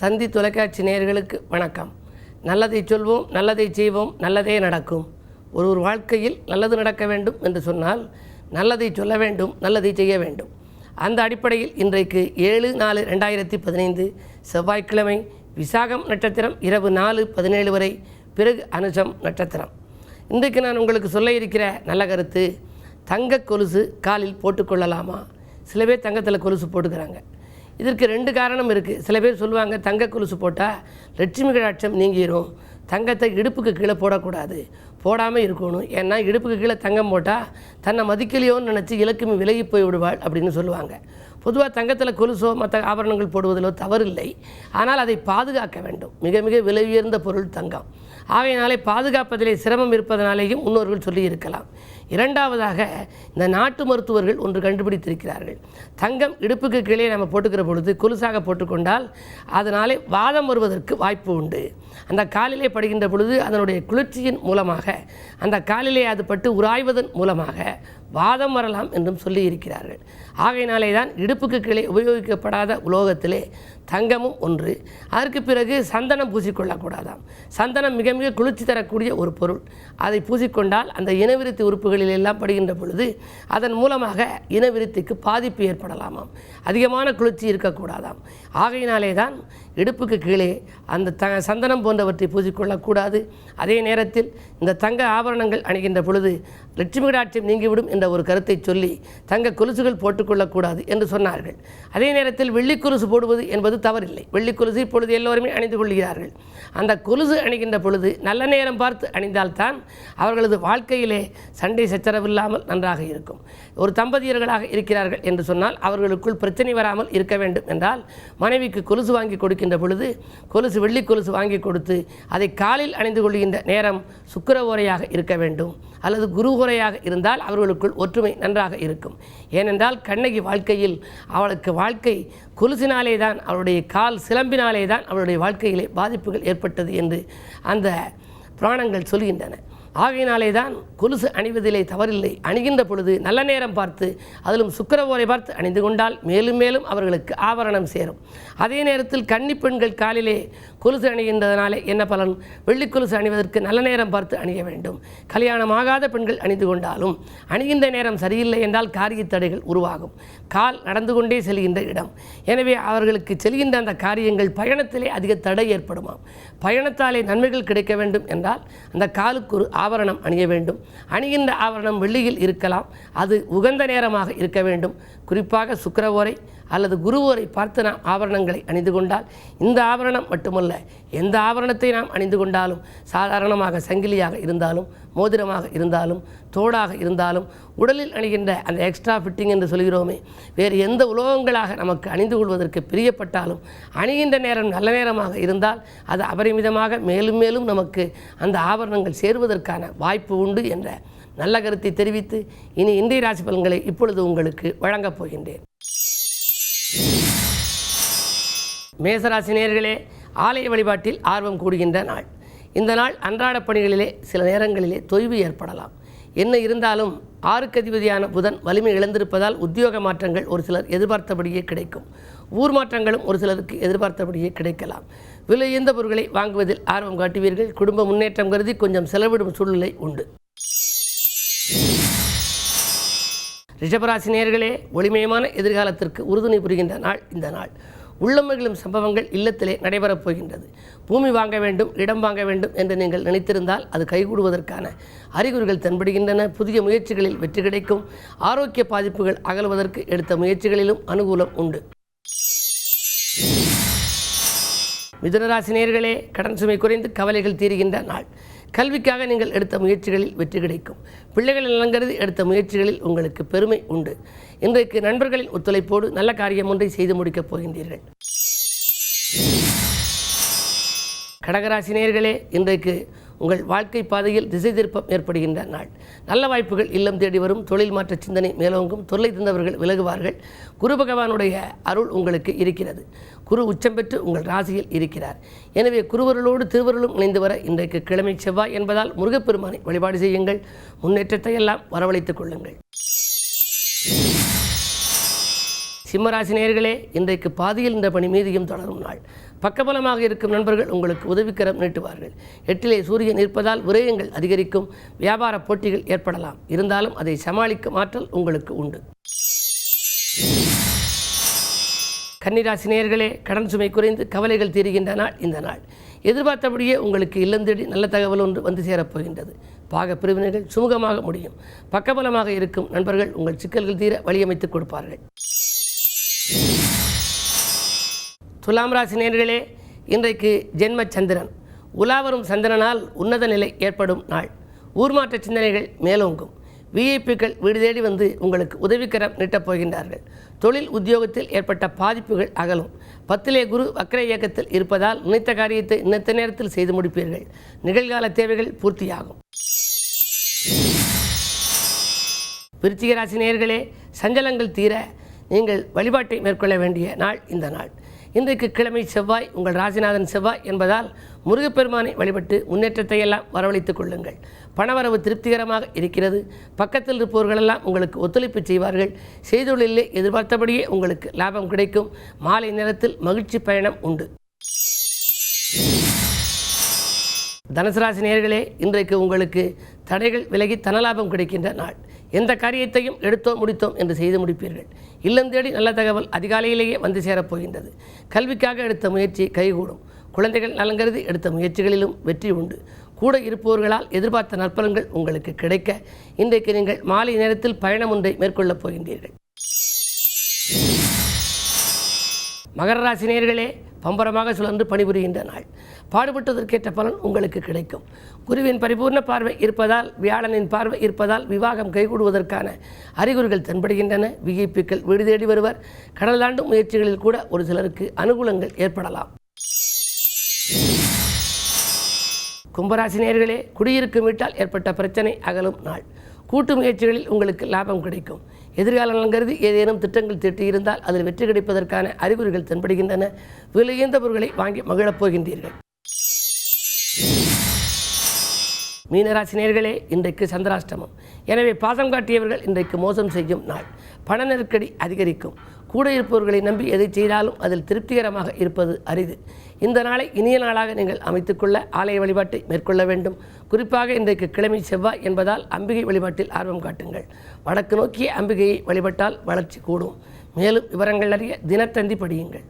தந்தி தொலைக்காட்சி நேயர்களுக்கு வணக்கம். நல்லதை சொல்வோம், நல்லதை செய்வோம், நல்லதே நடக்கும். ஒரு வாழ்க்கையில் நல்லது நடக்க வேண்டும் என்று சொன்னால் நல்லதை சொல்ல வேண்டும், நல்லதை செய்ய வேண்டும். அந்த அடிப்படையில் இன்றைக்கு 7/4/2015 செவ்வாய்க்கிழமை விசாகம் நட்சத்திரம் இரவு 4:17 வரை, பிறகு அனுஷம் நட்சத்திரம். இன்றைக்கு நான் உங்களுக்கு சொல்ல இருக்கிற நல்ல கருத்து, தங்க கொலுசு காலில் போட்டுக்கொள்ளலாமா? சில பேர் தங்கத்தில் கொலுசு போட்டுக்கிறாங்க. இதற்கு 2 காரணம் இருக்குது. சில பேர் சொல்லுவாங்க, தங்க கொலுசு போட்டால் லட்சுமி கடாட்சம் நீங்கிடும், தங்கத்தை இடுப்புக்கு கீழே போடக்கூடாது, போடாமல் இருக்கணும். ஏன்னா இடுப்புக்கு கீழே தங்கம் போட்டால் தன்னை மதிக்கலையோன்னு நினச்சி இலக்குமி விலகி போய் விடுவாள் அப்படின்னு சொல்லுவாங்க. பொதுவாக தங்கத்தில் கொலுசோ மற்ற ஆபரணங்கள் போடுவதிலோ தவறில்லை. ஆனால் அதை பாதுகாக்க வேண்டும். மிக மிக விலை உயர்ந்த பொருள் தங்கம். ஆகையினாலே பாதுகாப்பதிலே சிரமம் இருப்பதனாலேயும் முன்னோர்கள் சொல்லியிருக்கலாம். இரண்டாவதாக, இந்த நாட்டு மருத்துவர்கள் ஒன்று கண்டுபிடித்திருக்கிறார்கள். தங்கம் இடுப்புக்கு கீழே நம்ம போட்டுக்கிற பொழுது கொலுசாக போட்டுக்கொண்டால் அதனாலே வாதம் வருவதற்கு வாய்ப்பு உண்டு. அந்த காலிலே படுகின்ற பொழுது அதனுடைய குளிர்ச்சியின் மூலமாக அந்த காலிலே அது பட்டு உராய்வதன் மூலமாக வாதம் வரலாம் என்றும் சொல்லி இருக்கிறார்கள். ஆகையினாலே தான் இடுப்புக்கு கீழே உபயோகிக்கப்படாத உலோகத்திலே தங்கமும் ஒன்று. அதற்கு பிறகு சந்தனம் பூசிக்கொள்ளக்கூடாதாம். சந்தனம் மிக மிக குளிர்ச்சி தரக்கூடிய ஒரு பொருள். அதை பூசிக்கொண்டால் அந்த இனவிருத்தி உறுப்புகளில் எல்லாம் படுகின்ற பொழுது அதன் மூலமாக இனவிருத்திக்கு பாதிப்பு ஏற்படலாமாம். அதிகமான குளிர்ச்சி இருக்கக்கூடாதாம். ஆகையினாலே தான் இடுப்புக்கு கீழே அந்த சந்தனம் போன்றவற்றை பூசிக்கொள்ளக்கூடாது. அதே நேரத்தில் இந்த தங்க ஆபரணங்கள் அணிகின்ற பொழுது லட்சுமி கடாட்சியம் நீங்கிவிடும் என்ற ஒரு கருத்தை சொல்லி தங்க கொலுசுகள் போட்டுக்கொள்ளக்கூடாது என்று சொன்னார்கள். அதே நேரத்தில் வெள்ளி கொலுசு போடுவது என்பது தவறில்லை. வெள்ளி கொலுசு இப்பொழுது எல்லோருமே அணிந்து கொள்கிறார்கள். அந்த கொலுசு அணிகின்ற பொழுது நல்ல நேரம் பார்த்து அணிந்தால்தான் அவர்களது வாழ்க்கையிலே சண்டை சச்சரவில்லாமல் நன்றாக இருக்கும். ஒரு தம்பதியர்களாக இருக்கிறார்கள் என்று சொன்னால் அவர்களுக்குள் பிரச்சனை வராமல் இருக்க வேண்டும் என்றால் மனைவிக்கு கொலுசு வாங்கி கொடுக்கின்ற பொழுது கொலுசு வெள்ளி கொலுசு வாங்கி கொடுத்து அதை காலில் அணிந்து கொள்கின்ற நேரம் சுக்கிர ஓரையாக இருக்க வேண்டும், அல்லது குரு ஓரையாக இருந்தால் அவர்களுக்குள் ஒற்றுமை நன்றாக இருக்கும். ஏனென்றால் கண்ணகி வாழ்க்கையில் அவளுக்கு வாழ்க்கை கொலுசினாலே தான், அவளுடைய கால் சிலம்பினாலே தான் அவளுடைய வாழ்க்கையிலே பாதிப்புகள் ஏற்பட்டது என்று அந்த புராணங்கள் சொல்கின்றன. ஆகையினாலே தான் கொலுசு அணிவதிலே தவறில்லை. அணிகின்ற பொழுது நல்ல நேரம் பார்த்து, அதிலும் சுக்கிர ஓரை பார்த்து அணிந்து கொண்டால் மேலும் மேலும் அவர்களுக்கு ஆபரணம் சேரும். அதே நேரத்தில் கன்னி பெண்கள் காலிலே கொலுசு அணிகின்றதனாலே என்ன பலன்? வெள்ளி கொலுசு அணிவதற்கு நல்ல நேரம் பார்த்து அணிய வேண்டும். கல்யாணமாகாத பெண்கள் அணிந்து கொண்டாலும் அணிகின்ற நேரம் சரியில்லை என்றால் காரிய தடைகள் உருவாகும். கால் நடந்து கொண்டே செல்கின்ற இடம். எனவே அவர்களுக்கு செல்கின்ற அந்த காரியங்கள் பயணத்திலே அதிக தடை ஏற்படுமாம். பயணத்தாலே நன்மைகள் கிடைக்க வேண்டும் என்றால் அந்த காலுக்கு ஒரு ஆபரணம் அணிய வேண்டும். அணிகின்ற ஆபரணம் வெள்ளியில் இருக்கலாம். அது உகந்த நேரமாக இருக்க வேண்டும். குறிப்பாக சுக்கிர ஓரை அல்லது குரு ஓரை பார்த்து நாம் ஆபரணங்களை அணிந்து கொண்டால், இந்த ஆபரணம் மட்டுமல்ல, எந்த ஆபரணத்தை நாம் அணிந்து கொண்டாலும், சாதாரணமாக சங்கிலியாக இருந்தாலும், மோதிரமாக இருந்தாலும், தோடாக இருந்தாலும், உடலில் அணிகின்ற அந்த எக்ஸ்ட்ரா ஃபிட்டிங் என்று சொல்கிறோமே, வேறு எந்த உலோகங்களாக நமக்கு அணிந்து கொள்வதற்கு பிரியப்பட்டாலும் அணிகின்ற நேரம் நல்ல நேரமாக இருந்தால் அது அபரிமிதமாக மேலும் மேலும் நமக்கு அந்த ஆபரணங்கள் சேருவதற்கான வாய்ப்பு உண்டு என்ற நல்ல கருத்தை தெரிவித்து இனி இன்றைய ராசி பலன்களை இப்பொழுது உங்களுக்கு வழங்கப் போகின்றேன். மேசராசி நேயர்களே, ஆலய வழிபாட்டில் ஆர்வம் கூடுகின்ற நாள். இந்த நாள் அன்றாட பணிகளிலே சில நேரங்களிலே தொய்வு ஏற்படலாம். என்ன இருந்தாலும் 6க்கு அதிபதியான புதன் வலிமை இழந்திருப்பதால் உத்தியோக மாற்றங்கள் ஒரு சிலர் எதிர்பார்த்தபடியே கிடைக்கும். ஊர் மாற்றங்களும் ஒரு சிலருக்கு எதிர்பார்த்தபடியே கிடைக்கலாம். விலை உயர்ந்த பொருட்களை வாங்குவதில் ஆர்வம் காட்டுவீர்கள். குடும்ப முன்னேற்றம் கருதி கொஞ்சம் செலவிடும் சூழ்நிலை உண்டு. ரிஷபராசி நேயர்களே, ஒளிமயமான எதிர்காலத்திற்கு உறுதுணை புரிகின்ற நாள் இந்த நாள். உள்ளமகிழும் சம்பவங்கள் இல்லத்திலே நடைபெறப் போகின்றது. பூமி வாங்க வேண்டும், இடம் வாங்க வேண்டும் என்று நீங்கள் நினைத்திருந்தால் அது கைகூடுவதற்கான அறிகுறிகள் தென்படுகின்றன. புதிய முயற்சிகளில் வெற்றி கிடைக்கும். ஆரோக்கிய பாதிப்புகள் அகலுவதற்கு எடுத்த முயற்சிகளிலும் அனுகூலம் உண்டு. மிதுனராசி நேயர்களே, கடன் சுமை குறைந்து கவலைகள் தீருகின்ற நாள். கல்விக்காக நீங்கள் எடுத்த முயற்சிகளில் வெற்றி கிடைக்கும். பிள்ளைகள் நலங்கருதி எடுத்த முயற்சிகளில் உங்களுக்கு பெருமை உண்டு. இன்றைக்கு நண்பர்களின் ஒத்துழைப்போடு நல்ல காரியம் ஒன்றை செய்து முடிக்கப் போகின்றீர்கள். கடகராசி நேயர்களே, இன்றைக்கு உங்கள் வாழ்க்கை பாதையில் திசை திருப்பம் ஏற்படுகின்ற நாள். நல்ல வாய்ப்புகள் இல்லம் தேடி வரும். தொழில் மாற்ற சிந்தனை மேலோங்கும். தொல்லை தந்தவர்கள் விலகுவார்கள். குரு பகவானுடைய அருள் உங்களுக்கு இருக்கிறது. குரு உச்சம் பெற்று உங்கள் ராசியில் இருக்கிறார். எனவே குருவருளோடு திருவருளும் இணைந்து வர இன்றைக்கு கிழமை செவ்வாய் என்பதால் முருகப்பெருமானை வழிபாடு செய்யுங்கள். முன்னேற்றத்தை எல்லாம் வரவழைத்துக் கொள்ளுங்கள். சிம்மராசி நேயர்களே, இன்றைக்கு பாதியில் இந்த பணி மீதியும் தொடரும் நாள். பக்கபலமாக இருக்கும் நண்பர்கள் உங்களுக்கு உதவிக்கரம் நீட்டுவார்கள். 8லே சூரியன் இருப்பதால் விரயங்கள் அதிகரிக்கும். வியாபார போட்டிகள் ஏற்படலாம். இருந்தாலும் அதை சமாளிக்கும் ஆற்றல் உங்களுக்கு உண்டு. கன்னிராசி நேயர்களே, கடன் சுமை குறைந்து கவலைகள் தீருகின்ற நாள் இந்த நாள். எதிர்பார்த்தபடியே உங்களுக்கு இல்லம் தேடி நல்ல தகவல் ஒன்று வந்து சேரப்போகின்றது. பாக பிரிவினைகள் சுமூகமாக முடியும். பக்கபலமாக இருக்கும் நண்பர்கள் உங்கள் சிக்கல்கள் தீர வழியமைத்துக் கொடுப்பார்கள். துலாம் ராசி நேயர்களே, இன்றைக்கு ஜென்ம சந்திரன். உலாவரும் சந்திரனால் உன்னத நிலை ஏற்படும் நாள். ஊர்மாற்ற சிந்தனைகள் மேலோங்கும். விஐபிக்கள் வீடு தேடி வந்து உங்களுக்கு உதவிக்கரம் நீட்டப் போகின்றார்கள். தொழில் உத்தியோகத்தில் ஏற்பட்ட பாதிப்புகள் அகலும். 10லே குரு வக்ர இயக்கத்தில் இருப்பதால் நினைத்த காரியத்தை நினைத்த நேரத்தில் செய்து முடிப்பீர்கள். நிகழ்கால தேவைகள் பூர்த்தியாகும். விருச்சிக ராசி நேயர்களே, சஞ்சலங்கள் தீர நீங்கள் வழிபாட்டை மேற்கொள்ள வேண்டிய நாள் இந்த நாள். இன்றைக்கு கிழமை செவ்வாய், உங்கள் ராசிநாதன் செவ்வாய் என்பதால் முருகப்பெருமானை வழிபட்டு முன்னேற்றத்தை எல்லாம் வரவழைத்துக் கொள்ளுங்கள். பணவரவு திருப்திகரமாக இருக்கிறது. பக்கத்தில் இருப்பவர்களெல்லாம் உங்களுக்கு ஒத்துழைப்பு செய்வார்கள். செய்தொழிலே எதிர்பார்த்தபடியே உங்களுக்கு லாபம் கிடைக்கும். மாலை நேரத்தில் மகிழ்ச்சி பயணம் உண்டு. தனுசு ராசி நேயர்களே, இன்றைக்கு உங்களுக்கு தடைகள் விலகி தனலாபம் கிடைக்கின்ற நாள். எந்த காரியத்தையும் எடுத்தோம் முடித்தோம் என்று செய்து முடிப்பீர்கள். இல்லம் தேடி நல்ல தகவல் அதிகாலையிலேயே வந்து சேரப்போகின்றது. கல்விக்காக எடுத்த முயற்சி கைகூடும். குழந்தைகள் நலங்கருதி எடுத்த முயற்சிகளிலும் வெற்றி உண்டு. கூட இருப்பவர்களால் எதிர்பார்த்த நற்பலன்கள் உங்களுக்கு கிடைக்க இன்றைக்கு நீங்கள் மாலை நேரத்தில் பயணம் ஒன்றை மேற்கொள்ளப் போகின்றீர்கள். மகர ராசி நேயர்களே, பம்பரமாக சுழன்று பணிபுரிகின்ற நாள். பாடுபட்டதற்கேற்ற பலன் உங்களுக்கு கிடைக்கும். குருவின் பரிபூர்ண பார்வை இருப்பதால், வியாழனின் பார்வை இருப்பதால் விவாகம் கைகூடுவதற்கான அறிகுறிகள் தென்படுகின்றன. விஐபிக்கள் வீடு தேடி வருவர். கடல் தாண்டும் முயற்சிகளில் கூட ஒரு சிலருக்கு அனுகூலங்கள் ஏற்படலாம். கும்பராசி நேயர்களே, குடியிருக்கும் வீட்டால் ஏற்பட்ட பிரச்சனை அகலும் நாள். கூட்டு முயற்சிகளில் உங்களுக்கு லாபம் கிடைக்கும். எதிர்கால நலன் கருதி ஏதேனும் திட்டங்கள் தீட்டியிருந்தால் அதில் வெற்றி கிடைப்பதற்கான அறிகுறிகள் தென்படுகின்றன. விலையுயர்ந்த பொருட்களை வாங்கி மகிழப் போகின்றீர்கள். மீனராசி நேயர்களே, இன்றைக்கு சந்திராஷ்டமம். எனவே பாசம் காட்டியவர்கள் இன்றைக்கு மோசம் செய்யும் நாள். பண நெருக்கடி அதிகரிக்கும். கூட இருப்பவர்களை நம்பி எதை செய்தாலும் அதில் திருப்திகரமாக இருப்பது அரிது. இந்த நாளை இனிய நாளாக நீங்கள் அமைத்துக்கொள்ள ஆலய வழிபாட்டை மேற்கொள்ள வேண்டும். குறிப்பாக இன்றைக்கு கிழமை செவ்வாய் என்பதால் அம்பிகை வழிபாட்டில் ஆர்வம் காட்டுங்கள். வடக்கு நோக்கிய அம்பிகையை வழிபட்டால் வளர்ச்சி கூடும். மேலும் விவரங்கள் அறிய தினத்தந்தி படியுங்கள்.